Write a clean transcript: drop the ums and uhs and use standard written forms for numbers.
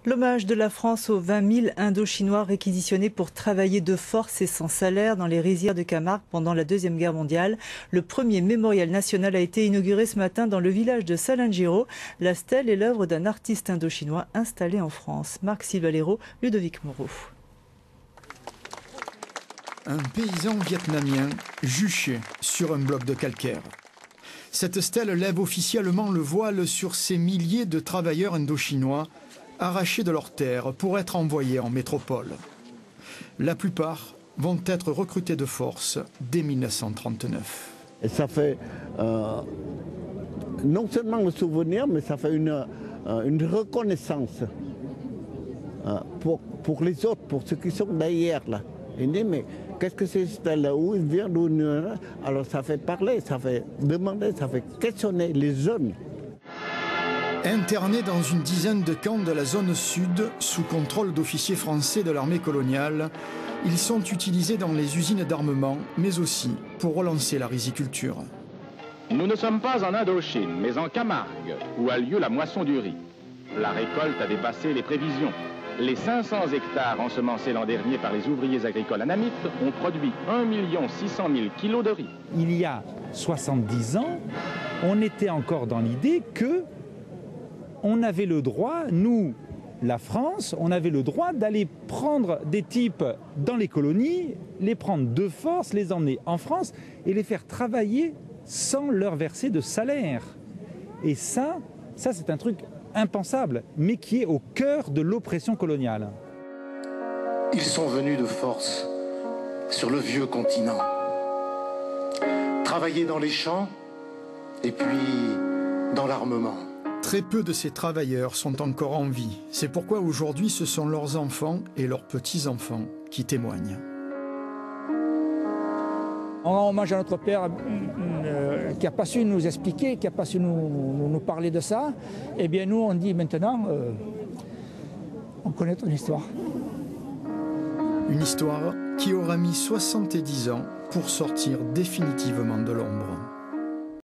L'hommage de la France aux 20 000 Indo-Chinois réquisitionnés pour travailler de force et sans salaire dans les rizières de Camargue pendant la Deuxième Guerre mondiale. Le premier mémorial national a été inauguré ce matin dans le village de Salengiro. La stèle est l'œuvre d'un artiste indo-chinois installé en France. Marc Valero, Ludovic Moreau. Un paysan vietnamien juché sur un bloc de calcaire. Cette stèle lève officiellement le voile sur ces milliers de travailleurs indo-chinois arrachés de leurs terres pour être envoyés en métropole. La plupart vont être recrutés de force dès 1939. Et ça fait non seulement le souvenir, mais ça fait une reconnaissance pour les autres, pour ceux qui sont derrière là. Il dit mais qu'est-ce que c'est là, où il vient, d'où il vient? Alors ça fait parler, ça fait demander, ça fait questionner les jeunes. Internés dans une dizaine de camps de la zone sud, sous contrôle d'officiers français de l'armée coloniale, ils sont utilisés dans les usines d'armement, mais aussi pour relancer la riziculture. Nous ne sommes pas en Indochine, mais en Camargue, où a lieu la moisson du riz. La récolte a dépassé les prévisions. Les 500 hectares ensemencés l'an dernier par les ouvriers agricoles anamites ont produit 1 600 000 kilos de riz. Il y a 70 ans, on était encore dans l'idée que on avait le droit, nous, la France, on avait le droit d'aller prendre des types dans les colonies, les prendre de force, les emmener en France et les faire travailler sans leur verser de salaire. Et ça c'est un truc impensable, mais qui est au cœur de l'oppression coloniale. Ils sont venus de force sur le vieux continent, travailler dans les champs et puis dans l'armement. Très peu de ces travailleurs sont encore en vie. C'est pourquoi aujourd'hui, ce sont leurs enfants et leurs petits-enfants qui témoignent. On rend hommage à notre père qui n'a pas su nous expliquer, qui n'a pas su nous parler de ça. Eh bien nous, on dit maintenant, on connaît ton histoire. Une histoire qui aura mis 70 ans pour sortir définitivement de l'ombre.